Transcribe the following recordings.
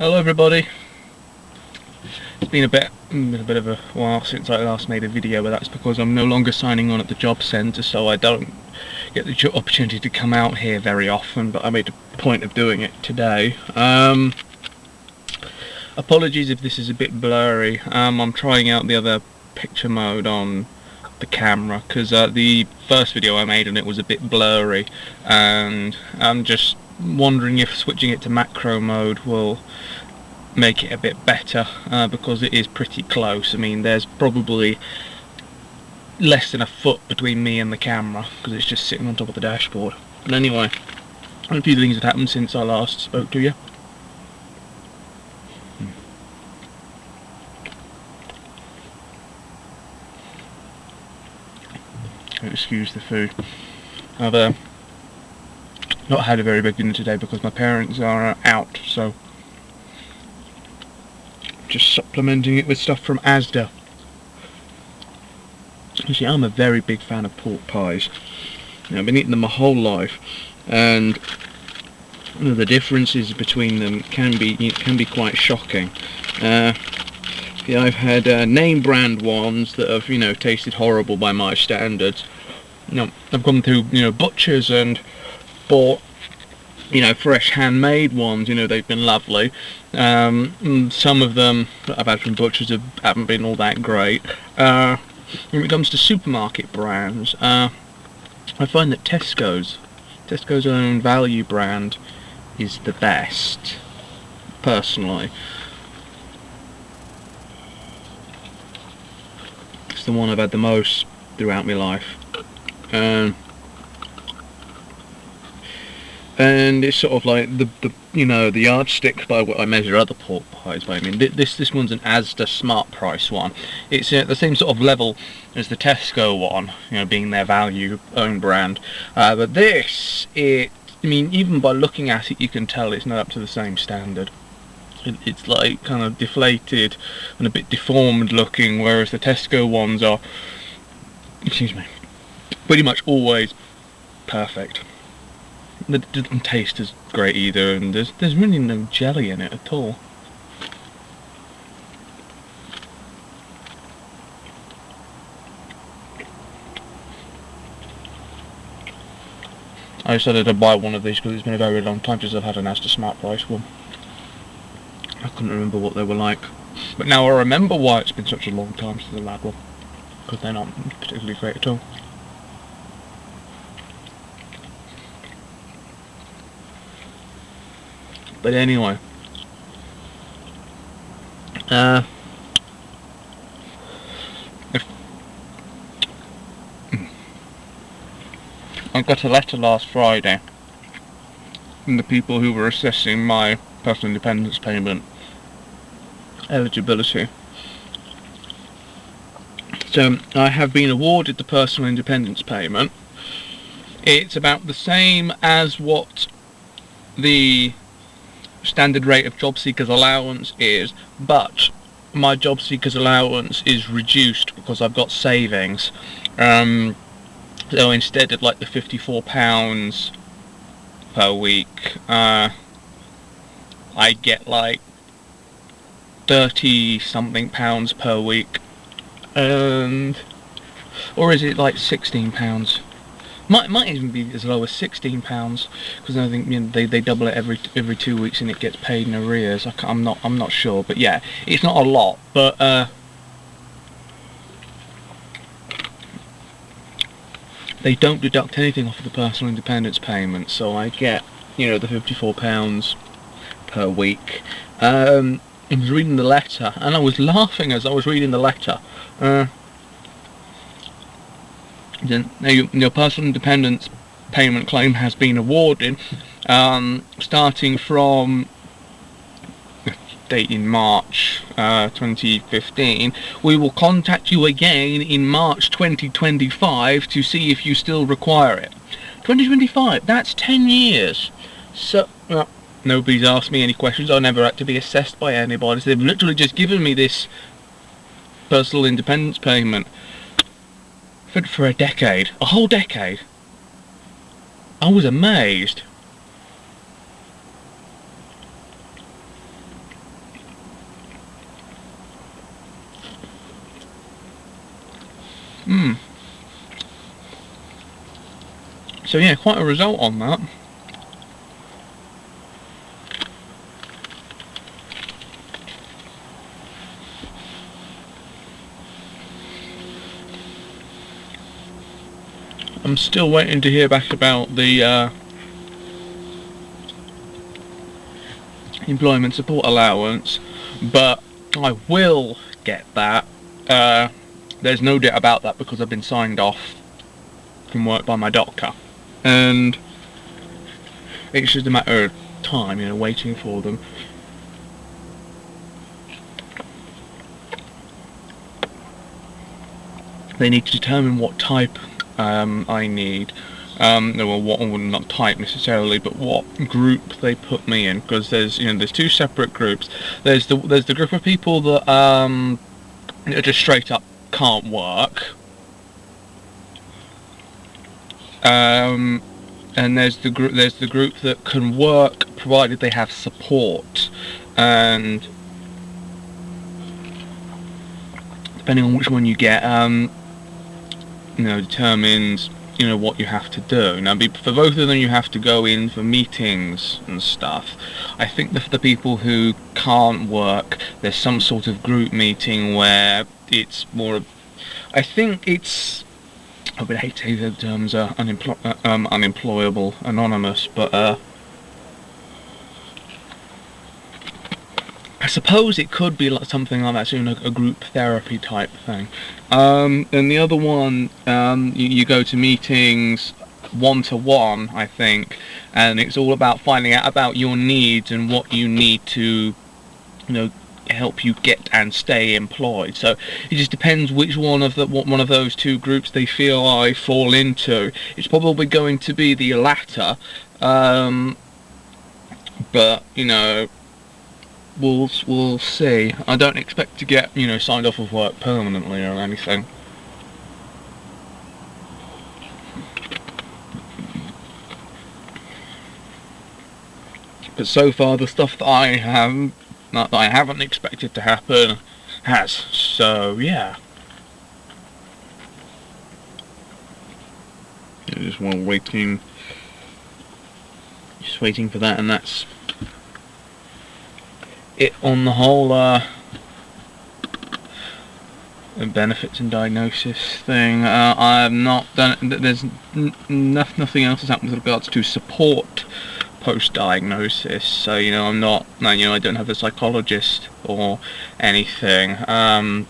Hello everybody. It's been a bit of a while since I last made a video, but that's because I'm no longer signing on at the job centre, so I don't get the opportunity to come out here very often, but I made a point of doing it today. Apologies if this is a bit blurry. I'm trying out the other picture mode on the camera because the first video I made on it was a bit blurry, and I'm just wondering if switching it to macro mode will make it a bit better, because it is pretty close. I mean, there's probably less than a foot between me and the camera because it's just sitting on top of the dashboard. But anyway, a few things have happened since I last spoke to you. Excuse the food. I've not had a very big dinner today because my parents are out, so just supplementing it with stuff from Asda. You see, I'm a very big fan of pork pies. I've been eating them my whole life, and the differences between them can be quite shocking. I've had name brand ones that have tasted horrible by my standards. I've gone through butchers and bought fresh handmade ones. They've been lovely. Some of them that I've had from butchers haven't been all that great. When it comes to supermarket brands, I find that Tesco's own value brand is the best, personally. It's the one I've had the most throughout my life. And it's sort of like the yardstick by what I measure other pork pies by. I mean, this one's an Asda Smart Price one. It's at the same sort of level as the Tesco one, being their value own brand. But this, even by looking at it, you can tell it's not up to the same standard. It's like kind of deflated and a bit deformed looking, whereas the Tesco ones are, pretty much always perfect. It doesn't taste as great either, and there's really no jelly in it at all. I decided to buy one of these because it's been a very long time since I've had an Asda Smart Price one. I couldn't remember what they were like, but now I remember why it's been such a long time since I've had one, because they're not particularly great at all. But anyway, I got a letter last Friday from the people who were assessing my personal independence payment eligibility. So I have been awarded the personal independence payment. It's about the same as what the standard rate of job seekers allowance is, but my job seekers allowance is reduced because I've got savings. So instead of like the £54 per week, I get like 30 something pounds per week, or is it like £16? Might even be as low as £16, because I think they double it every 2 weeks and it gets paid in arrears. I'm not sure, but yeah, it's not a lot, but they don't deduct anything off of the personal independence payment, so I get the £54 per week. I was reading the letter and I was laughing as I was reading the letter. Your personal independence payment claim has been awarded, starting from date in March 2015. We will contact you again in March 2025 to see if you still require it. 2025, that's 10 years. So, nobody's asked me any questions. I never had to be assessed by anybody. So they've literally just given me this personal independence payment for a decade, a whole decade. I was amazed. So yeah, quite a result on that. I'm still waiting to hear back about the employment support allowance, but I will get that. There's no doubt about that because I've been signed off from work by my doctor, and it's just a matter of time, waiting for them. They need to determine what type I need. Well, not type necessarily, but what group they put me in, because there's two separate groups. There's the group of people that just straight up can't work. And there's the group that can work provided they have support, and depending on which one you get, determines what you have to do. Now, for both of them, you have to go in for meetings and stuff. I think that for the people who can't work, there's some sort of group meeting where it's more. I think it's. I would hate to say the terms are unemployable, anonymous, but I suppose it could be like something like that, so a group therapy type thing. And the other one, you go to meetings one-to-one, I think, and it's all about finding out about your needs and what you need to, help you get and stay employed. So it just depends which one of those two groups they feel I fall into. It's probably going to be the latter, but we'll see. I don't expect to get signed off of work permanently or anything. But so far, the stuff that I haven't expected to happen has. So yeah. Just waiting for that, and that's it on the whole benefits and diagnosis thing. I've not done it. There's nothing else has happened with regards to support post-diagnosis, so I'm not, I don't have a psychologist or anything. I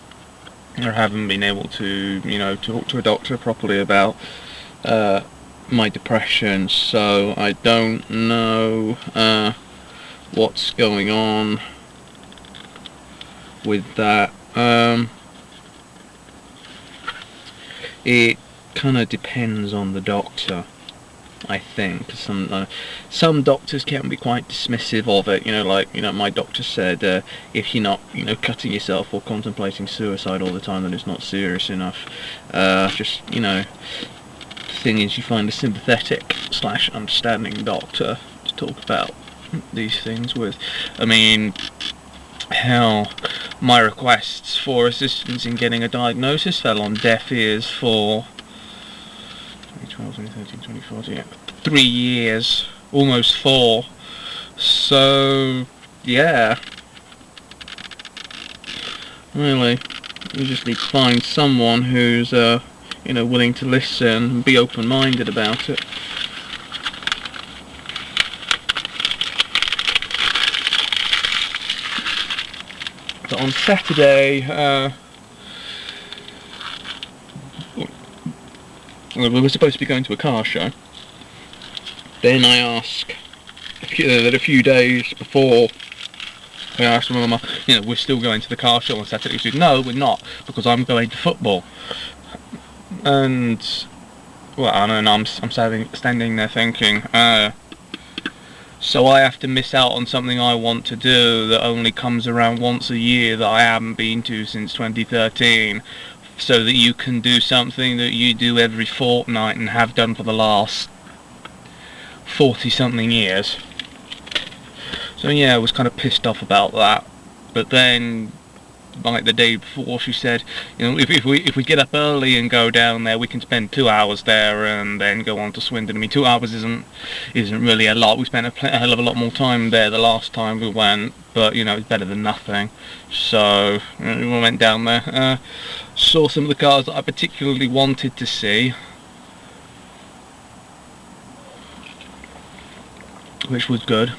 haven't been able to talk to a doctor properly about my depression, so I don't know what's going on with that. It kind of depends on the doctor, I think. Some doctors can be quite dismissive of it. My doctor said, if you're not, cutting yourself or contemplating suicide all the time, then it's not serious enough. The thing is, you find a sympathetic / understanding doctor to talk about these things with. I mean, hell, my requests for assistance in getting a diagnosis fell on deaf ears for 2012, 2013, 2014, 3 years, almost 4. So, yeah. Really, you just need to find someone who's, willing to listen and be open-minded about it. But on Saturday, we were supposed to be going to a car show. Then I asked that a few days before, I asked my mum, we're still going to the car show on Saturday. She said, no, we're not, because I'm going to football. And I'm standing there thinking, so I have to miss out on something I want to do that only comes around once a year that I haven't been to since 2013, so that you can do something that you do every fortnight and have done for the last 40-something years. So yeah, I was kind of pissed off about that. But then like the day before, she said, you know, if we get up early and go down there, we can spend 2 hours there and then go on to Swindon. I mean, 2 hours isn't really a lot. We spent a hell of a lot more time there the last time we went, but you know, it's better than nothing. So we went down there, saw some of the cars that I particularly wanted to see, which was good.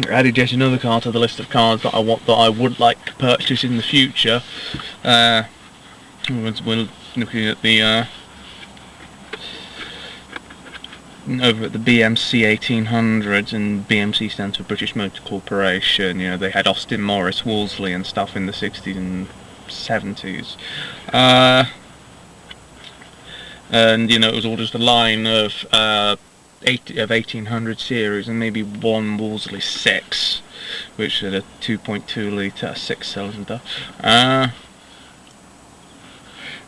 Added yet another car to the list of cars that I would like to purchase in the future. We're looking at the over at the BMC 1800s, and BMC stands for British Motor Corporation. You know, they had Austin Morris, Wolseley and stuff in the 60s and 70s. And you know, it was all just a line of 1800 series and maybe one Wolseley 6, which had a 2.2 litre 6-cylinder. And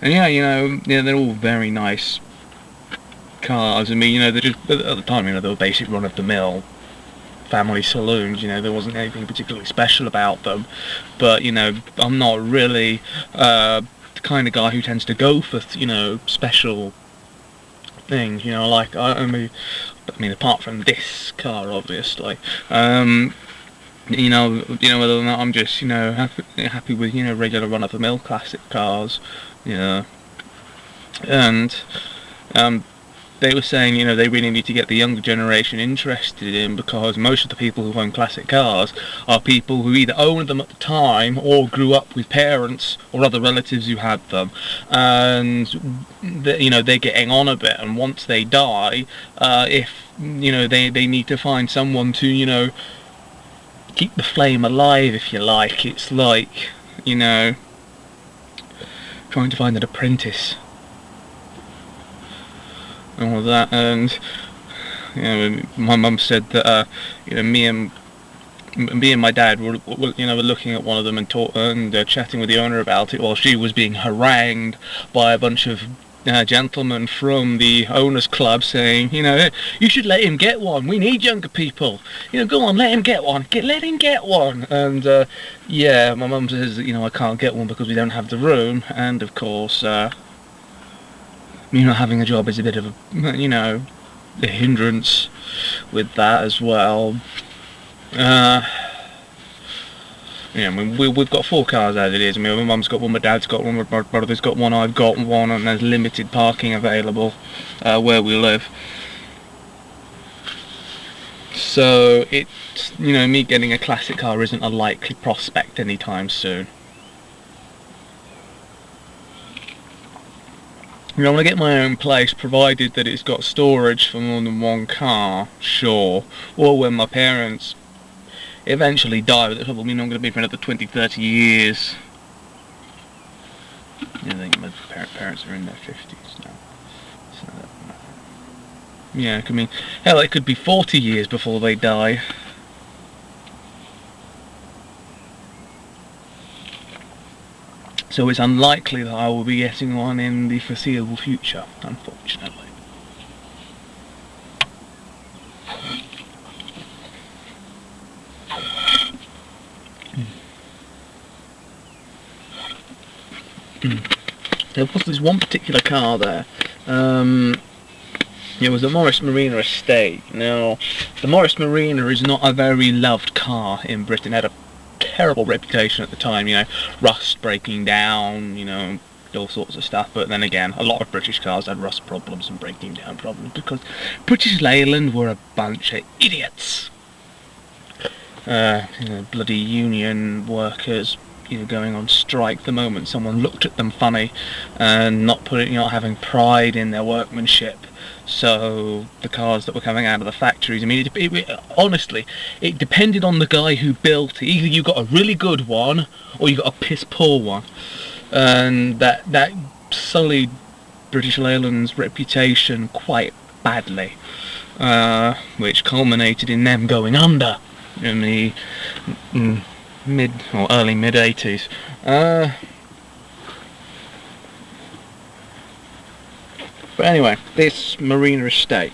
yeah, you know, they're all very nice cars. I mean, you know, they're just, at the time, you know, they were basic run-of-the-mill family saloons. You know, there wasn't anything particularly special about them. But you know, I'm not really the kind of guy who tends to go for, you know, special things. You know, like I mean, apart from this car, obviously. You know, whether or not I'm just, you know, happy with, you know, regular run-of-the-mill classic cars. You know, and they were saying, you know, they really need to get the younger generation interested in, because most of the people who own classic cars are people who either owned them at the time or grew up with parents or other relatives who had them, and you know, they're getting on a bit, and once they die, if you know, they need to find someone to, you know, keep the flame alive, if you like. It's like, you know, trying to find an apprentice and all of that. And you know, my mum said that you know, me and my dad were you know, were looking at one of them and chatting with the owner about it, while she was being harangued by a bunch of gentlemen from the owners club saying, you know, you should let him get one, we need younger people, you know, go on, let him get one, let him get one. And yeah, my mum says that, you know, I can't get one because we don't have the room, and of course you know, having a job is a bit of a, you know, a hindrance with that as well. Yeah, I mean, we've got 4 cars as it is. I mean, my mum's got one, my dad's got one, my brother's got one, I've got one, and there's limited parking available where we live. So it's, you know, me getting a classic car isn't a likely prospect anytime soon. You know, I want to get my own place, provided that it's got storage for more than one car, sure. Or when my parents eventually die, but that's probably not going to be for another 20-30 years. I think my parents are in their 50s now. So, yeah, I mean, hell, it could be 40 years before they die. So it's unlikely that I will be getting one in the foreseeable future, unfortunately. There was this one particular car there. It was the Morris Marina estate. Now, the Morris Marina is not a very loved car in Britain. It had a terrible reputation at the time, you know, rust breaking down, you know, all sorts of stuff. But then again, a lot of British cars had rust problems and breaking down problems because British Leyland were a bunch of idiots. You know, bloody union workers, you know, going on strike the moment someone looked at them funny, and not having pride in their workmanship. So the cars that were coming out of the factories, I mean, honestly, it depended on the guy who built it. Either you got a really good one, or you got a piss poor one, and that sullied British Leyland's reputation quite badly, which culminated in them going under in the early mid 80s. But anyway, this Marina estate,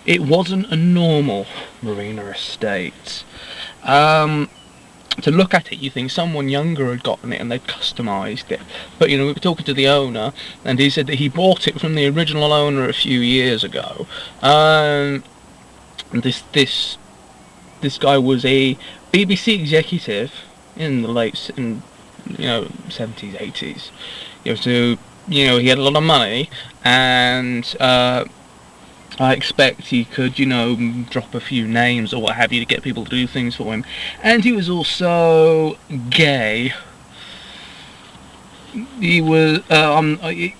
it wasn't a normal Marina estate. To look at it, you think someone younger had gotten it and they'd customised it. But, we were talking to the owner, and he said that he bought it from the original owner a few years ago. And this guy was a BBC executive in the late, 70s, 80s. So, he had a lot of money, and I expect he could, drop a few names or what have you to get people to do things for him. And he was also gay. He was, the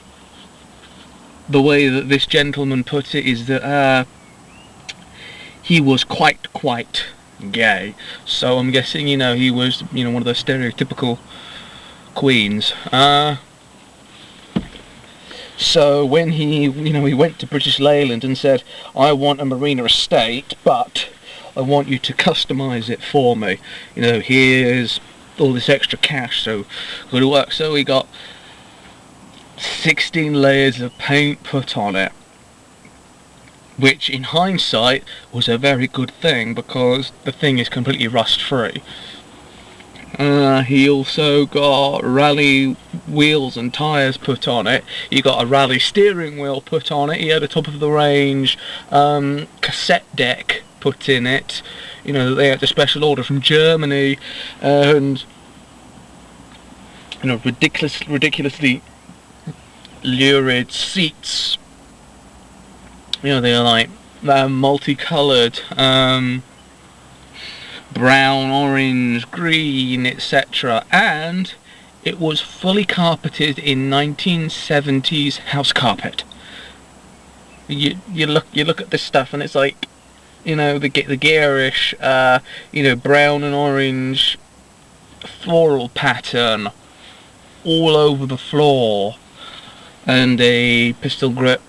way that this gentleman put it is that he was quite gay. So I'm guessing, he was, one of those stereotypical queens. So when he went to British Leyland and said, I want a Marina estate, but I want you to customise it for me. Here's all this extra cash, so good work. So he got 16 layers of paint put on it, which in hindsight was a very good thing because the thing is completely rust free. He also got rally wheels and tyres put on it. He got a rally steering wheel put on it. He had a top of the range cassette deck put in it. They had a special order from Germany, and ridiculously lurid seats. They're like multicoloured. Brown, orange, green, etc. And it was fully carpeted in 1970s house carpet. You look at this stuff and it's like, the garish, brown and orange floral pattern all over the floor, and a pistol grip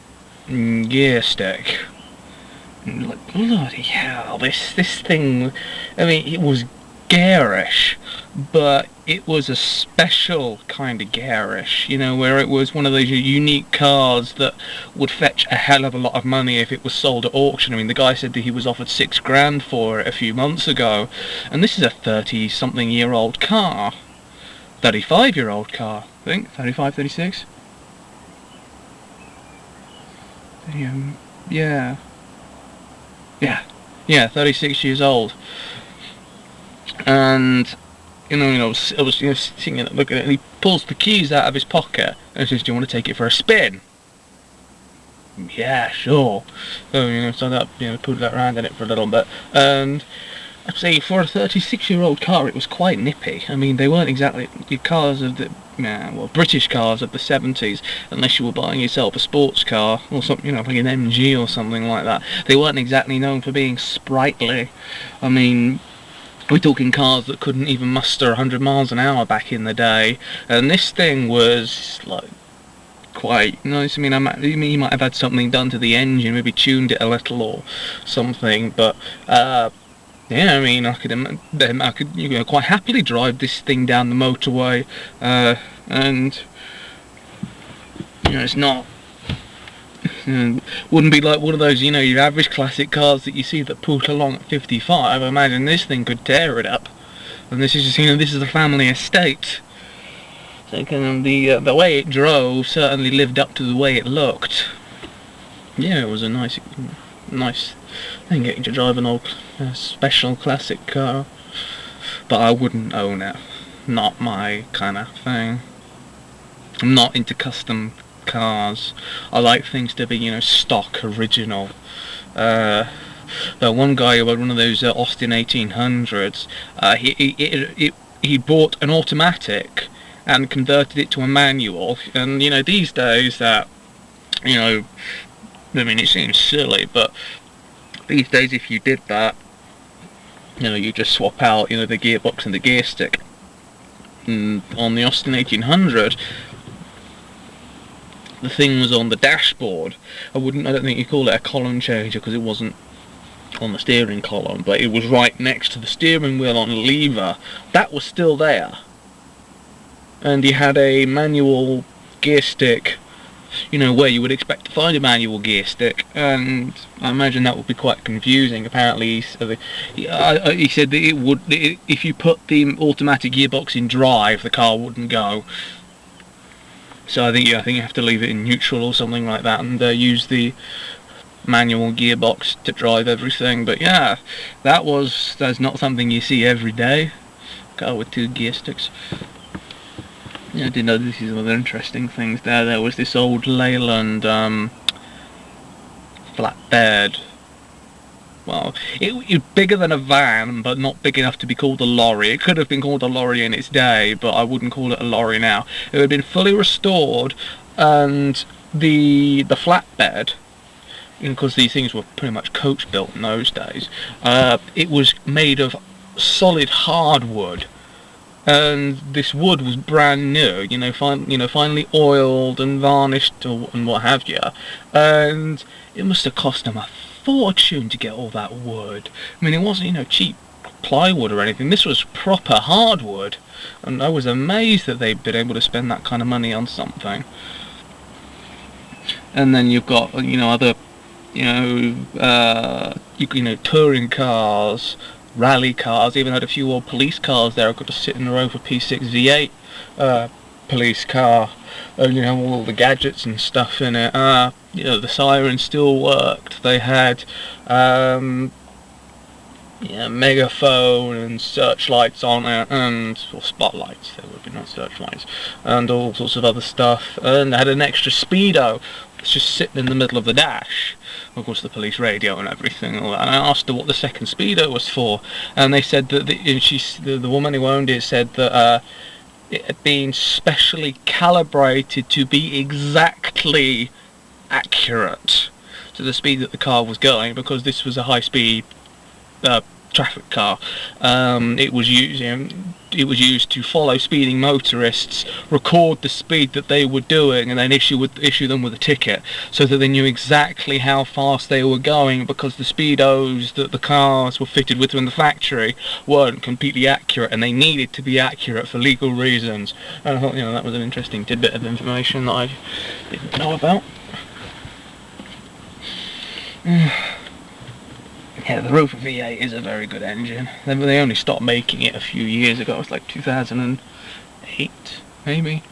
gear stick. Like, bloody hell, this thing, it was garish, but it was a special kind of garish, where it was one of those unique cars that would fetch a hell of a lot of money if it was sold at auction. The guy said that he was offered $6,000 for it a few months ago, and this is a 30-something-year-old car. 35-year-old car, I think, 35, 36? Yeah, 36 years old. And, I was sitting and looking at it, and he pulls the keys out of his pocket and says, do you want to take it for a spin? Yeah, sure. So that, pulled that around in it for a little bit. And I'd say for a 36-year-old car, it was quite nippy. They weren't exactly your cars of the, British cars of the 70s, unless you were buying yourself a sports car or something, like an MG or something like that. They weren't exactly known for being sprightly. We're talking cars that couldn't even muster 100 miles an hour back in the day, and this thing was like quite nice. You might have had something done to the engine, maybe tuned it a little or something, but I could quite happily drive this thing down the motorway, and it's not. Wouldn't be like one of those, your average classic cars that you see that pull along at 55. I imagine this thing could tear it up, and this is just, this is a family estate. So the way it drove certainly lived up to the way it looked. Yeah, it was a nice thing getting to drive an old special classic car, but I wouldn't own it. Not my kind of thing. I'm not into custom cars. I like things to be, stock, original. One guy who had one of those Austin 1800s, he bought an automatic and converted it to a manual. And these days that, it seems silly, but these days if you did that, you just swap out, the gearbox and the gear stick. And on the Austin 1800, the thing was on the dashboard. I don't think you call it a column changer because it wasn't on the steering column, but it was right next to the steering wheel on a lever. That was still there. And he had a manual gear stick, where you would expect to find a manual gear stick, and I imagine that would be quite confusing. Apparently, he said that if you put the automatic gearbox in drive, the car wouldn't go. So I think you have to leave it in neutral or something like that, and use the manual gearbox to drive everything. But yeah, that's not something you see every day. Car with 2 gear sticks. Yeah, I did notice these other interesting things there. There was this old Leyland flatbed. Well, it was bigger than a van, but not big enough to be called a lorry. It could have been called a lorry in its day, but I wouldn't call it a lorry now. It had been fully restored, and the flatbed, because these things were pretty much coach built in those days, it was made of solid hardwood. And this wood was brand new, finally oiled and varnished and what have you. And it must have cost them a fortune to get all that wood. I mean, it wasn't, cheap plywood or anything. This was proper hardwood. And I was amazed that they'd been able to spend that kind of money on something. And then you've got, other, touring cars, rally cars. Even had a few old police cars there. I got to sit in the Rover P6 V8 police car, and all the gadgets and stuff in it. The siren still worked. They had megaphone and searchlights on it, or spotlights. There would be no searchlights, and all sorts of other stuff. And they had an extra speedo. It's just sitting in the middle of the dash. Of course, the police radio and everything. And I asked her what the second speedo was for, and they said that the woman who owned it said that it had been specially calibrated to be exactly accurate to the speed that the car was going, because this was a high-speed traffic car. It was used to follow speeding motorists, record the speed that they were doing, and then issue them with a ticket, so that they knew exactly how fast they were going, because the speedos that the cars were fitted with from the factory weren't completely accurate, and they needed to be accurate for legal reasons. And I thought, that was an interesting tidbit of information that I didn't know about. Yeah, the Rover V8 is a very good engine. They only stopped making it a few years ago. It was like 2008, maybe.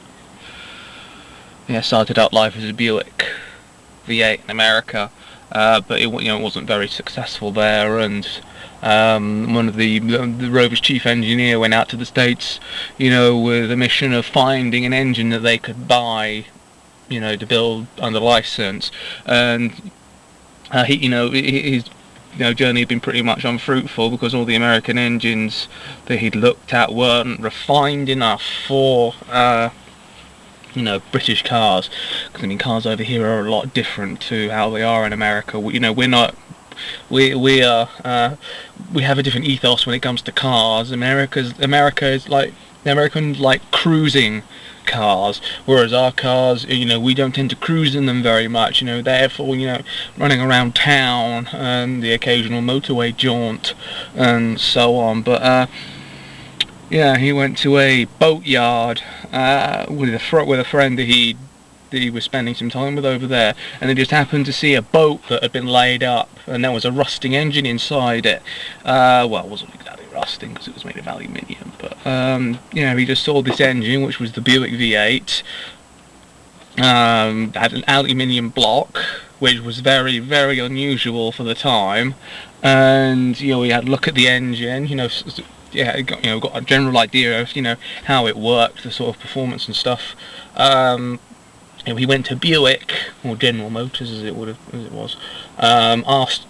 Yeah, started out life as a Buick V8 in America, but it wasn't very successful there. And one of the Rover's chief engineer went out to the States, with a mission of finding an engine that they could buy, to build under license. And his journey had been pretty much unfruitful, because all the American engines that he'd looked at weren't refined enough for British cars. Because cars over here are a lot different to how they are in America. We have a different ethos when it comes to cars. America is like the Americans like cruising cars, whereas our cars, we don't tend to cruise in them very much. Therefore, running around town and the occasional motorway jaunt and so on. But he went to a boatyard with a friend that he was spending some time with over there, and they just happened to see a boat that had been laid up, and there was a rusting engine inside it. It wasn't exactly rusting because it was made of aluminium, but he just saw this engine, which was the Buick V8, had an aluminium block, which was very, very unusual for the time, and we had a look at the engine, got a general idea of how it worked, the sort of performance and stuff. He went to Buick, or General Motors as it was, ask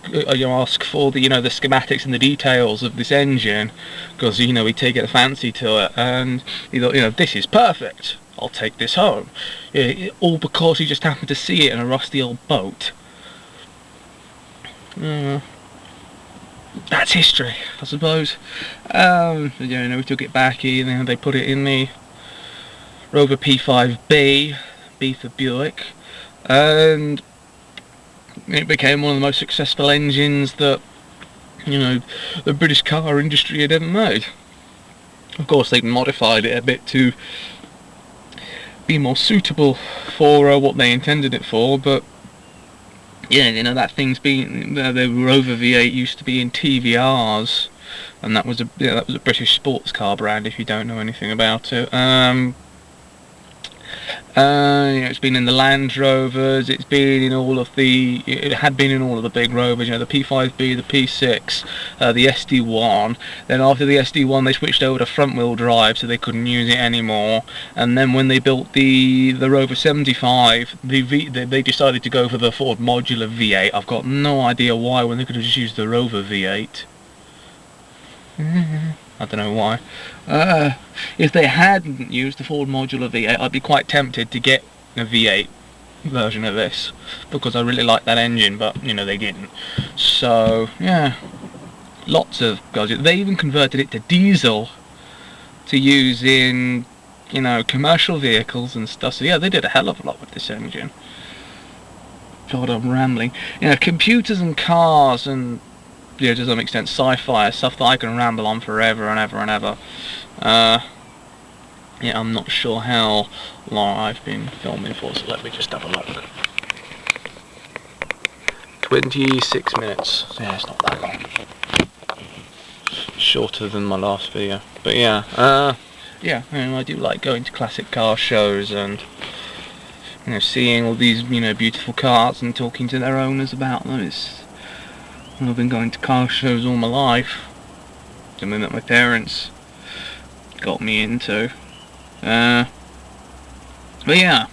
for the the schematics and the details of this engine, because he'd taken a fancy to it, and he thought, this is perfect, I'll take this home. All because he just happened to see it in a rusty old boat. That's history, I suppose. We took it back, they put it in the Rover P5B. B for Buick, and it became one of the most successful engines that the British car industry had ever made. Of course, they modified it a bit to be more suitable for what they intended it for, but yeah, you know, that thing's been the Rover V8 used to be in TVRs, and that was a British sports car brand. If you don't know anything about it, you know, it's been in the Land Rovers. It had been in all of the big Rovers. You know, the P5B, the P6, the SD1. Then after the SD1, they switched over to front-wheel drive, so they couldn't use it anymore. And then when they built the Rover 75, they decided to go for the Ford Modular V8. I've got no idea why, when they could have just used the Rover V8. I don't know why. If they hadn't used the Ford Modular V8, I'd be quite tempted to get a V8 version of this, because I really like that engine, but, you know, they didn't. So, yeah, lots of gadgets. They even converted it to diesel to use in, you know, commercial vehicles and stuff. So, yeah, they did a hell of a lot with this engine. God, I'm rambling. You know, computers and cars and, you know, to some extent sci-fi, stuff that I can ramble on forever and ever and ever. Yeah, I'm not sure how long I've been filming for, so let me just have a look. 26 minutes. Yeah, it's not that long. Shorter than my last video. But yeah, yeah, I mean, I do like going to classic car shows and, you know, seeing all these, you know, beautiful cars and talking to their owners about them. I've been going to car shows all my life. Something that my parents got me into. But yeah,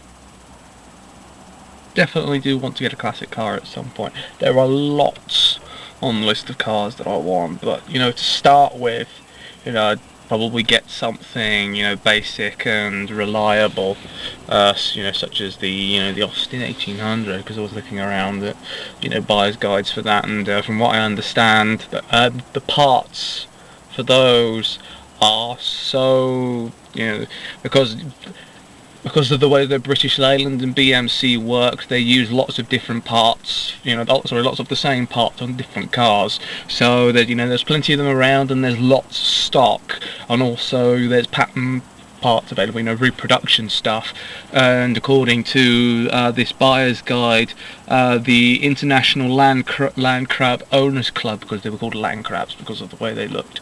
definitely do want to get a classic car at some point. There are lots on the list of cars that I want, but, you know, to start with, you know, I'd probably get something, you know, basic and reliable, you know, such as the Austin 1800, because I was looking around at, you know, buyer's guides for that, and from what I understand, the parts for those are so, you know, because of the way the British Leyland and BMC work, they use lots of different parts, you know, lots of the same parts on different cars, so that, you know, there's plenty of them around, and there's lots of stock, and also there's pattern parts available, you know, reproduction stuff. And according to this buyer's guide, the International Land Crab Owners Club, because they were called land crabs because of the way they looked,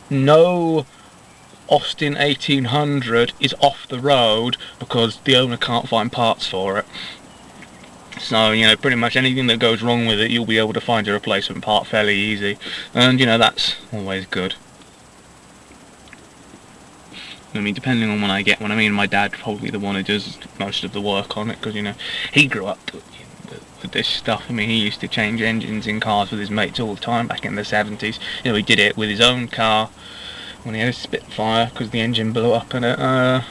no Austin 1800 is off the road because the owner can't find parts for it. So, you know, pretty much anything that goes wrong with it, you'll be able to find a replacement part fairly easy, and, you know, that's always good. I mean, depending on when I get one. I mean, my dad's probably the one who does most of the work on it, because, you know, he grew up with this stuff. I mean, he used to change engines in cars with his mates all the time back in the 70s. You know, he did it with his own car when he had a Spitfire, because the engine blew up in it. Yeah,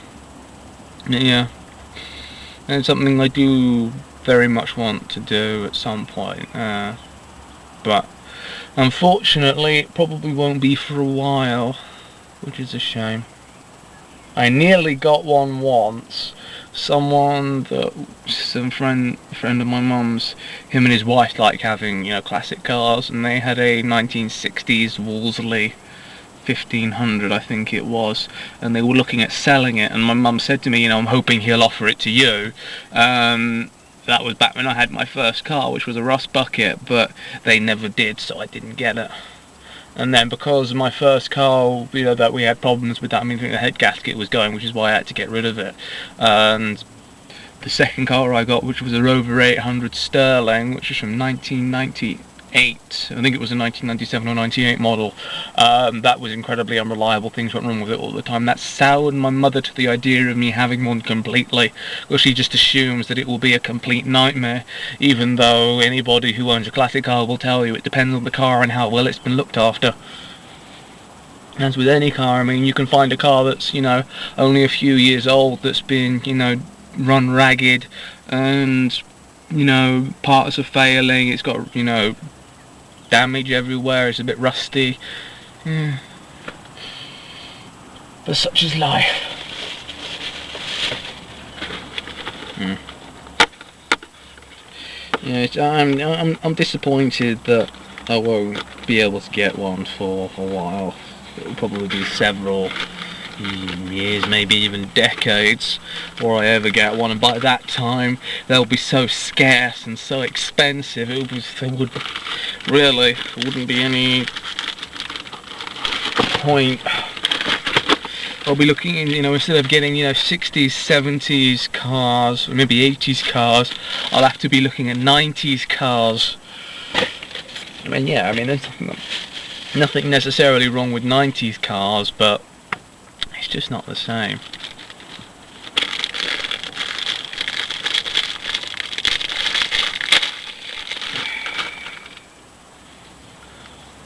and it's something I do very much want to do at some point, but unfortunately it probably won't be for a while, which is a shame. I nearly got one once. Some friend of my mum's, him and his wife like having, you know, classic cars, and they had a 1960s Wolseley 1500, I think it was, and they were looking at selling it, and my mum said to me, you know, I'm hoping he'll offer it to you. That was back when I had my first car, which was a Rust Bucket, but they never did, so I didn't get it. And then because my first car, you know, that we had problems with that, I mean, the head gasket was going, which is why I had to get rid of it. And the second car I got, which was a Rover 800 Sterling, which was from 1998, I think it was a 1997 or 98 model, that was incredibly unreliable. Things went wrong with it all the time. That soured my mother to the idea of me having one completely, because she just assumes that it will be a complete nightmare, even though anybody who owns a classic car will tell you it depends on the car and how well it's been looked after. As with any car, I mean, you can find a car that's, you know, only a few years old, that's been, you know, run ragged, and, you know, parts are failing, it's got, you know, damage everywhere, it's a bit rusty. Yeah. But such is life. Yeah, I'm disappointed that I won't be able to get one for a while. It'll probably be several years, maybe even decades, before I ever get one. And by that time, they'll be so scarce and so expensive. There wouldn't be any point. I'll be looking in, instead of getting, 60s, 70s cars, or maybe 80s cars, I'll have to be looking at 90s cars. There's nothing necessarily wrong with 90s cars, but it's just not the same.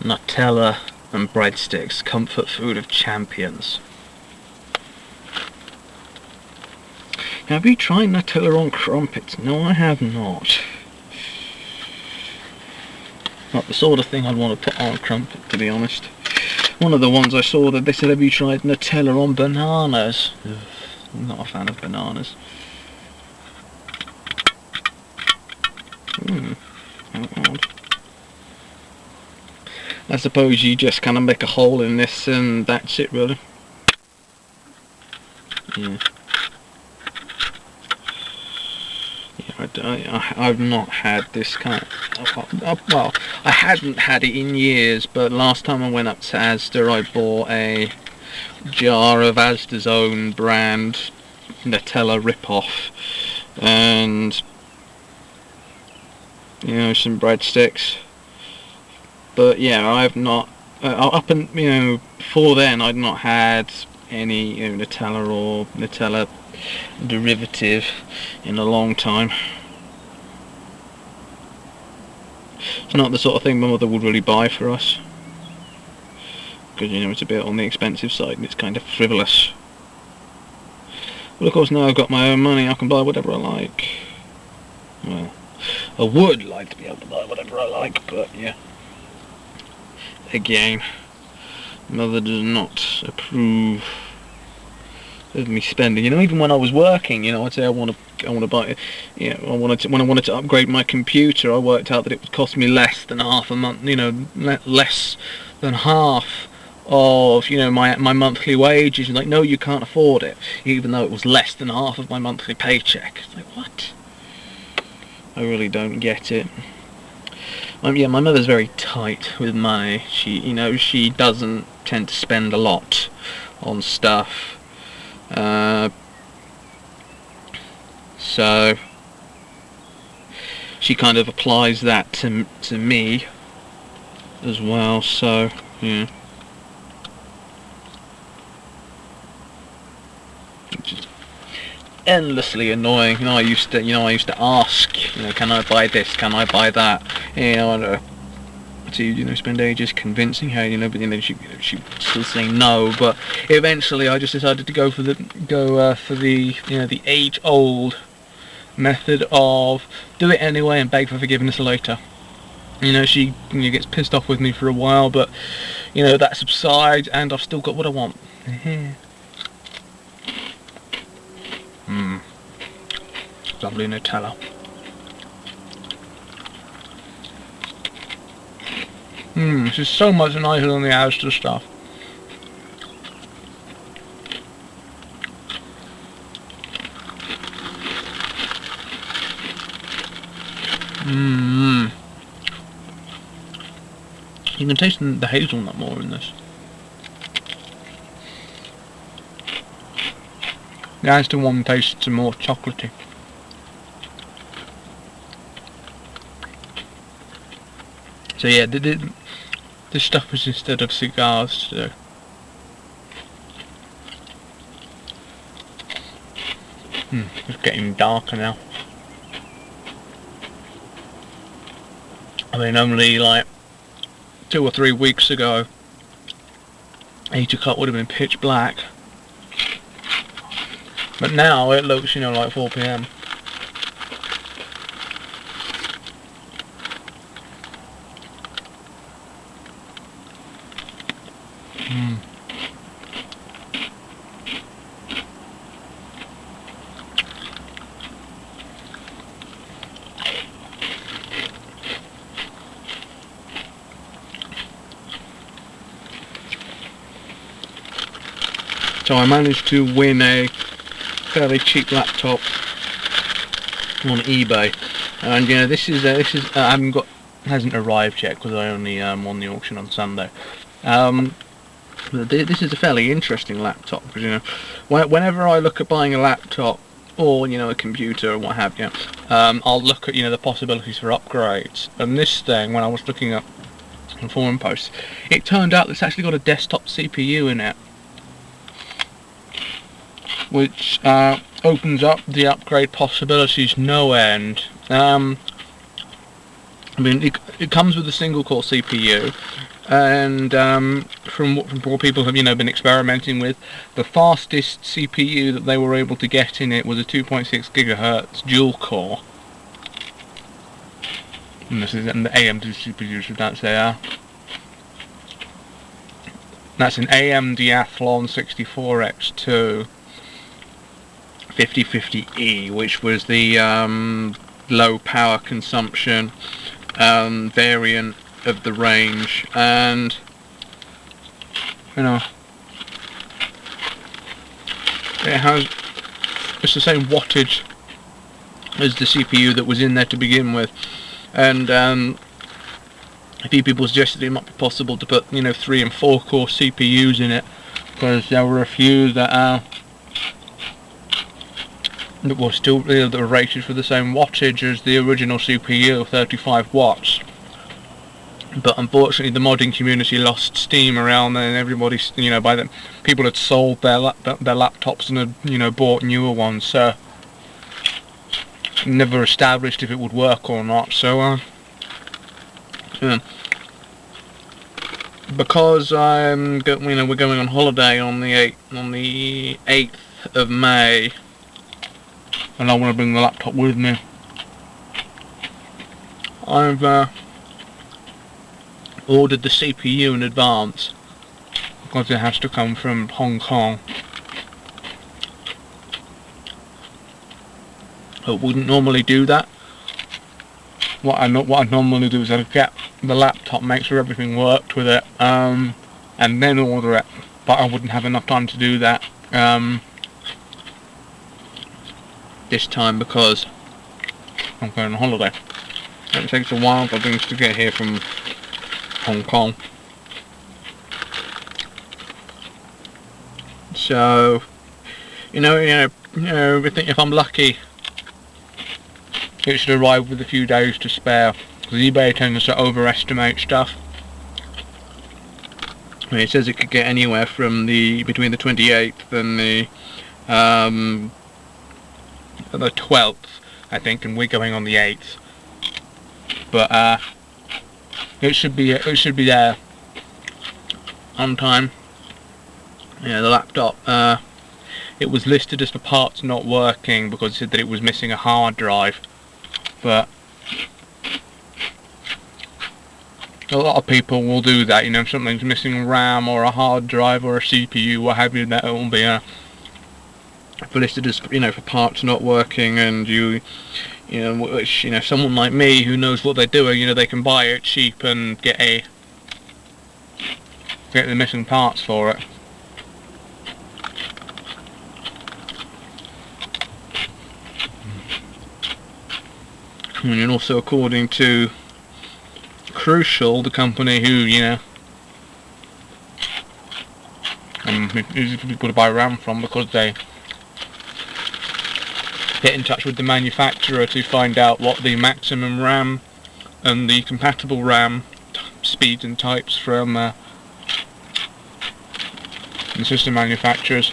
Nutella and breadsticks, comfort food of champions. Have you tried Nutella on crumpets? No, I have not. Not the sort of thing I'd want to put on a crumpet, to be honest. One of the ones I saw that they said, have you tried Nutella on bananas? Ugh, I'm not a fan of bananas. How odd. I suppose you just kind of make a hole in this and that's it, really. Yeah. I've not had this kind of... well, I hadn't had it in years, but last time I went up to Asda I bought a jar of Asda's own brand Nutella rip-off and some breadsticks. But yeah, I've not up and before then I'd not had any Nutella or Nutella derivative in a long time. It's not the sort of thing my mother would really buy for us, because it's a bit on the expensive side and it's kind of frivolous. But of course now I've got my own money, I can buy whatever I like. Well, I would like to be able to buy whatever I like, but yeah. Again, mother does not approve of me spending. Even when I was working, I'd say I want to buy. When I wanted to upgrade my computer, I worked out that it would cost me less than half a month. Less than half of my monthly wages. And like, no, you can't afford it, even though it was less than half of my monthly paycheck. It's like, what? I really don't get it. Yeah, my mother's very tight with money. She doesn't tend to spend a lot on stuff. So she kind of applies that to me as well. So yeah, which is endlessly annoying. I used to ask, can I buy this? Can I buy that? To spend ages convincing her, but she still saying no. But eventually, I just decided to go for the age-old method of do it anyway and beg for forgiveness later. She gets pissed off with me for a while, but that subsides, and I've still got what I want. Lovely Nutella. This is so much nicer than the Asda stuff. You can taste the hazelnut more in this. The Asda one tastes more chocolatey. So yeah, this stuff is instead of cigars today. It's getting darker now. Only like 2 or 3 weeks ago, 8 o'clock would have been pitch black. But now it looks, like 4 p.m. So I managed to win a fairly cheap laptop on eBay, and you know this is I haven't got, hasn't arrived yet because I only won the auction on Sunday. But this is a fairly interesting laptop because, you know, whenever I look at buying a laptop or, you know, a computer or what have you, I'll look at, you know, the possibilities for upgrades. And this thing, when I was looking up on forum posts, it turned out it's actually got a desktop CPU in it, which opens up the upgrade possibilities no end. I mean, it comes with a single core CPU, and from what people have, you know, been experimenting with, the fastest CPU that they were able to get in it was a 2.6 gigahertz dual core. And this is an AMD CPU, so that's there. That's an AMD Athlon 64X2 5050E, which was the low power consumption variant of the range, and you know, it's the same wattage as the CPU that was in there to begin with, and a few people suggested it might be possible to put, you know, 3 and 4 core CPUs in it, because there were a few that were still, you know, that were rated for the same wattage as the original CPU, 35 watts. But unfortunately, the modding community lost steam around then, and everybody, you know, by then, people had sold their laptops and had, you know, bought newer ones. So never established if it would work or not. So yeah. Because we're going on holiday on the 8th of May, and I want to bring the laptop with me, I've ordered the CPU in advance because it has to come from Hong Kong. I wouldn't normally do that. What I normally do is I get the laptop, make sure everything worked with it, and then order it. But I wouldn't have enough time to do that this time because I'm going on holiday. It takes a while for things to get here from Hong Kong. So, you know, if I'm lucky, it should arrive with a few days to spare, because eBay tends to overestimate stuff. I mean, it says it could get anywhere from between the 28th and the 12th, I think, and we're going on the 8th. But it should be there on time. Yeah, the laptop. It was listed as for parts not working because it said that it was missing a hard drive. But a lot of people will do that, you know, if something's missing RAM or a hard drive or a CPU, what have you, that it will be listed as, you know, for parts not working, and you know, which, you know, someone like me who knows what they're doing, you know, they can buy it cheap and get the missing parts for it. And also, according to Crucial, the company who, you know, easy for people to buy RAM from, because they get in touch with the manufacturer to find out what the maximum RAM and the compatible RAM speeds and types from the system manufacturers.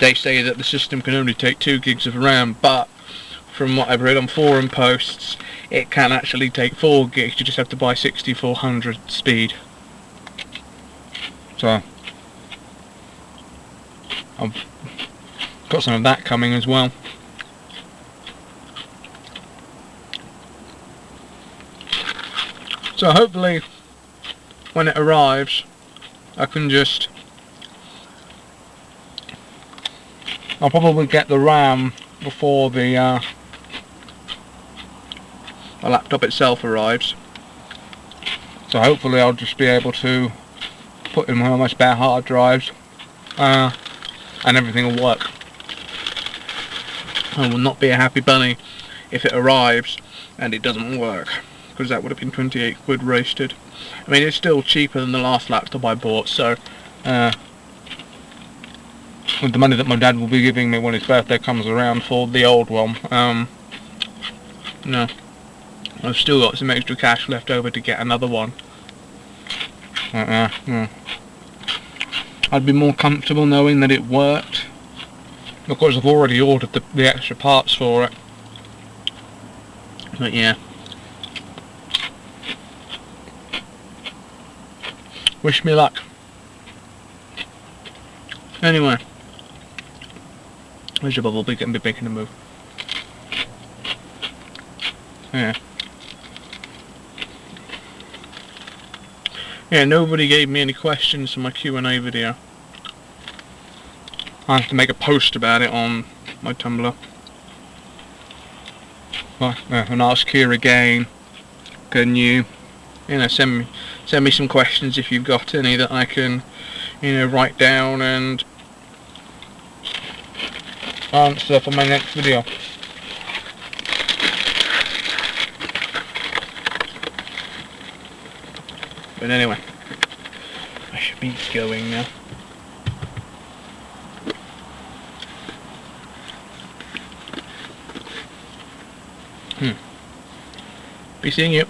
They say that the system can only take 2 gigs of RAM, but from what I've read on forum posts, it can actually take 4 gigs. You just have to buy 6400 speed. So I've got some of that coming as well. So hopefully when it arrives, I can I'll probably get the RAM before the laptop itself arrives. So hopefully I'll just be able to put in one of my spare hard drives and everything will work. I will not be a happy bunny if it arrives and it doesn't work, because that would have been 28 quid wasted. I mean, it's still cheaper than the last laptop I bought, so with the money that my dad will be giving me when his birthday comes around for the old one, no, I've still got some extra cash left over to get another one. No. I'd be more comfortable knowing that it worked, because I've already ordered the extra parts for it. But yeah. Wish me luck. Anyway. Where's your bubble? Getting making a move. Yeah. Yeah, nobody gave me any questions for my Q&A video. I have to make a post about it on my Tumblr. And ask here again. Can you send me some questions if you've got any that I can, write down and answer for my next video. But anyway, I should be going now. Be seeing you.